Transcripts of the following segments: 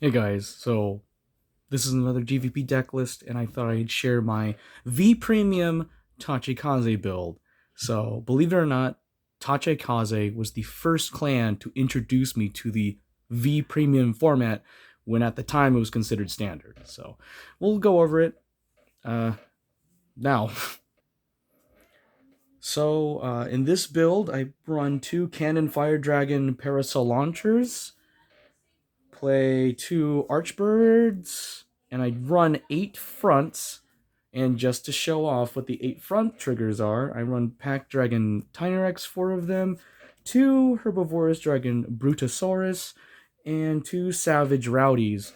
Hey guys, so this is another GVP deck list, and I thought I'd share my V-Premium Tachikaze build. So, believe it or not, Tachikaze was the first clan to introduce me to the V-Premium format when at the time it was considered standard. So, we'll go over it now. In this build, I run two Cannon Fire Dragon Parasol Launchers, play two Archbirds, and I run 8 fronts. And just to show off what the 8 front triggers are, I run Pack Dragon Tinyrex, 4 of them, two Herbivorous Dragon Brutosaurus, and two Savage Rowdies.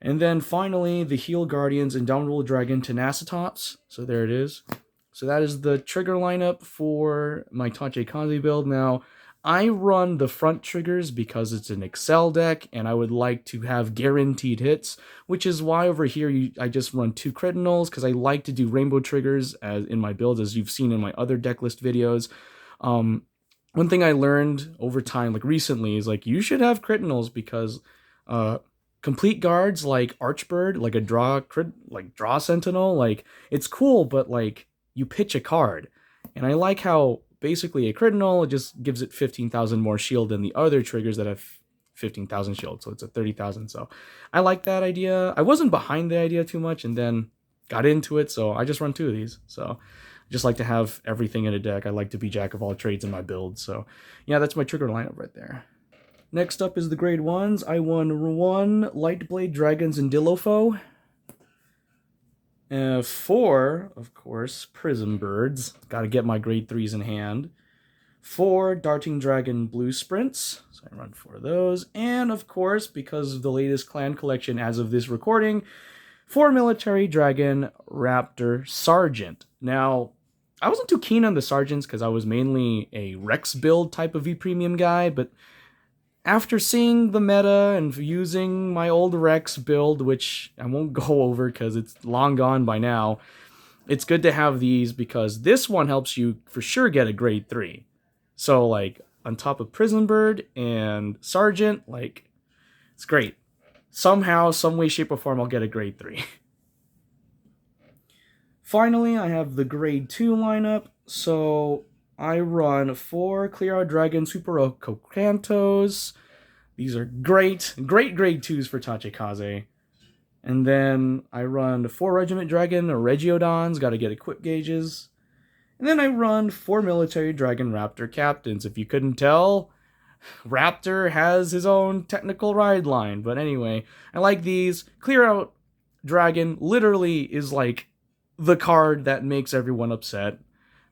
And then finally, the Heal Guardians and Downroll Dragon Tenacitops. So there it is. So that is the trigger lineup for my Tachikaze build. Now, I run the front triggers because it's an Excel deck, and I would like to have guaranteed hits, which is why over here I just run 2 Critinals, because I like to do rainbow triggers as in my builds, as you've seen in my other deck list videos. One thing I learned over time, like recently, is like you should have Critinals because complete guards like Archbird, like a draw Sentinel, like it's cool, but like you pitch a card. And I like how basically a Critinal just gives it 15,000 more shield than the other triggers that have 15,000 shield, so it's a 30,000. So I like that idea. I wasn't behind the idea too much and then got into it, so I just run 2 of these. So I just like to have everything in a deck. I like to be jack of all trades in my build. So yeah, that's my trigger lineup right there. Next up is the grade 1s. I won 1 Lightblade Dragons and Dilopho. 4, of course, Prism Birds. Gotta get my grade 3s in hand. 4 Darting Dragon Blue Sprints. So I run 4 of those. And, of course, because of the latest clan collection as of this recording, 4 Military Dragon Raptor Sergeant. Now, I wasn't too keen on the Sergeants because I was mainly a Rex build type of V-Premium guy, but after seeing the meta and using my old Rex build, which I won't go over because it's long gone by now, it's good to have these because this one helps you for sure get a grade 3. So, like, on top of Prison Bird and Sergeant, like, it's great. Somehow, some way, shape, or form, I'll get a grade 3. Finally, I have the grade 2 lineup. So, I run 4 Clear Out Dragon Super Cantos. These are great grade 2s for Tachikaze. And then I run 4 Regiment Dragon Regiodons, gotta get equip gauges. And then I run 4 Military Dragon Raptor Captains. If you couldn't tell, Raptor has his own technical ride line. But anyway, I like these. Clear Out Dragon literally is like the card that makes everyone upset,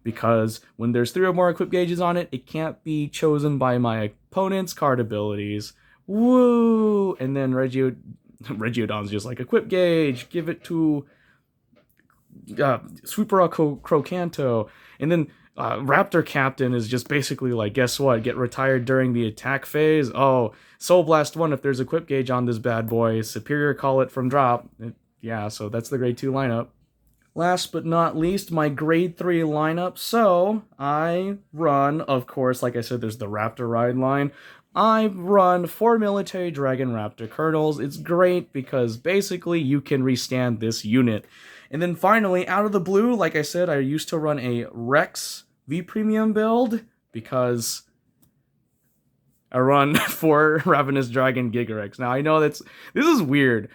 because when there's 3 or more equip gauges on it, it can't be chosen by my opponent's card abilities. Woo! And then Regiodon's just like, equip gauge, give it to Super Crocanto. And then Raptor Captain is just basically like, guess what? Get retired during the attack phase. Oh, Soul Blast 1 if there's equip gauge on this bad boy. Superior Call It from drop. Yeah, so that's the grade 2 lineup. Last but not least, my grade 3 lineup. So I run, of course, like I said, there's the Raptor ride line. I run 4 Military Dragon Raptor Colonels. It's great because basically you can restand this unit. And then finally, out of the blue, like I said, I used to run a Rex V-Premium build because I run 4 Ravenous Dragon Gigarex. Now, I know this is weird,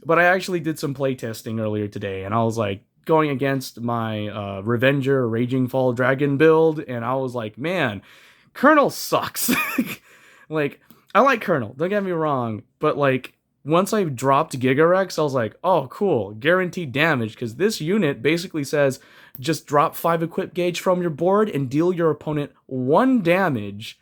but I actually did some playtesting earlier today, and I was like, going against my Revenger Raging Fall Dragon build, and I was like, man, Colonel sucks. Like, I like Colonel, don't get me wrong, but like, once I dropped Gigarex, I was like, oh, cool, guaranteed damage, because this unit basically says, just drop 5 equip gauge from your board and deal your opponent 1 damage,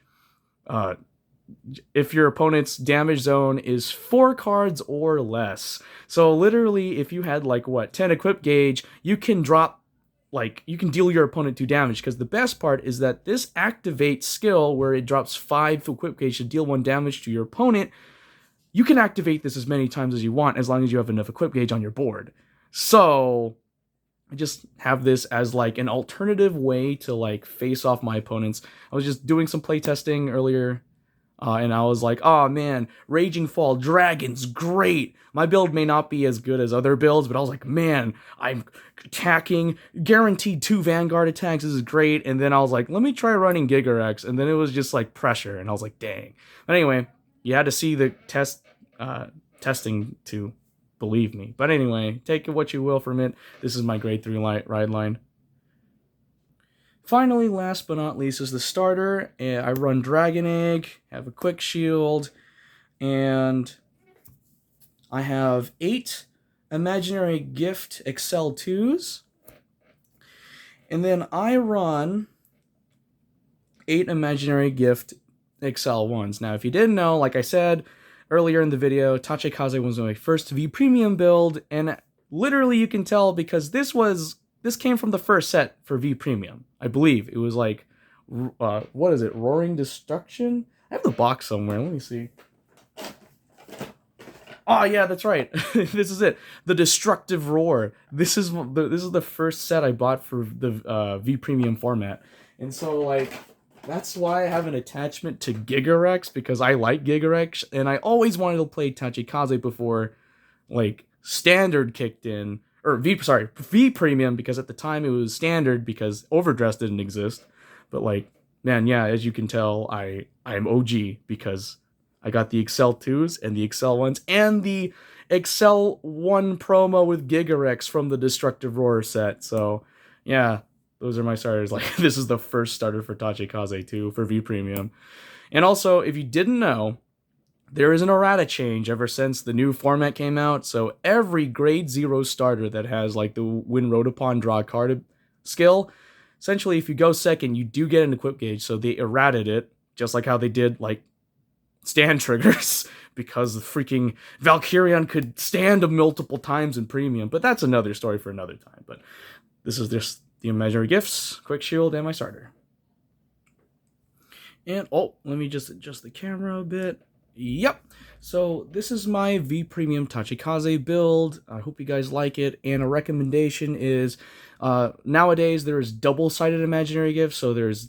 if your opponent's damage zone is 4 cards or less. So literally, if you had like 10 equip gauge, you can drop, like, you can deal your opponent 2 damage, because the best part is that this activates skill where it drops 5 equip gauge to deal 1 damage to your opponent. You can activate this as many times as you want as long as you have enough equip gauge on your board. So I just have this as like an alternative way to like face off my opponents. I was just doing some playtesting earlier And I was like, oh man, Raging Fall Dragon's great. My build may not be as good as other builds, but I was like, man, I'm attacking, guaranteed 2 Vanguard attacks, this is great. And then I was like, let me try running Gigarex, and then it was just like pressure, and I was like, dang. But anyway, you had to see the testing to believe me. But anyway, take what you will from it. This is my grade 3 ride line. Finally, last but not least, is the starter. I run Dragon Egg, have a quick shield, and I have 8 Imaginary Gift Excel 2s. And then I run 8 Imaginary Gift Excel 1s. Now, if you didn't know, like I said earlier in the video, Tachikaze was my first V-Premium build, and literally you can tell because this came from the first set for V-Premium. I believe it was like, what is it? Roaring Destruction? I have the box somewhere. Let me see. Oh yeah, that's right. This is it. The Destructive Roar. This is the first set I bought for the V-Premium format. And so like that's why I have an attachment to Gigarex, because I like Gigarex and I always wanted to play Tachikaze before like Standard kicked in. Or V-Premium, because at the time it was Standard because Overdress didn't exist. But like, man, yeah, as you can tell, I'm OG because I got the Excel 2s and the Excel 1s and the Excel 1 promo with Gigarex from the Destructive Roar set. So yeah, those are my starters. Like, this is the first starter for Tachikaze 2 for V-Premium. And also, if you didn't know, there is an errata change ever since the new format came out, so every grade 0 starter that has like the win road upon draw card skill, essentially if you go second, you do get an equip gauge, so they errated it, just like how they did like stand triggers, because the freaking Valkyrion could stand multiple times in Premium, but that's another story for another time. But this is just the Imaginary Gifts, Quick Shield, and my starter. And, oh, let me just adjust the camera a bit. Yep, so this is my V-Premium Tachikaze build. I hope you guys like it, and a recommendation is, nowadays there's double-sided Imaginary Gifts, so there's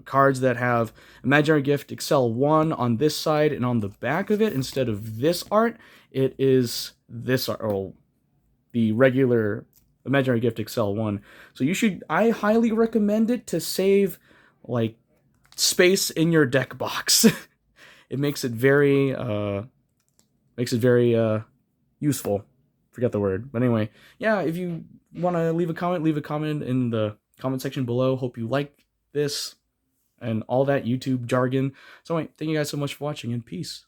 cards that have Imaginary Gift Excel 1 on this side, and on the back of it, instead of this art, it is this art, or the regular Imaginary Gift Excel 1. So I highly recommend it to save, like, space in your deck box. It makes it very useful. Forget the word. But anyway, yeah, if you want to leave a comment in the comment section below. Hope you like this and all that YouTube jargon. So anyway, thank you guys so much for watching, and peace.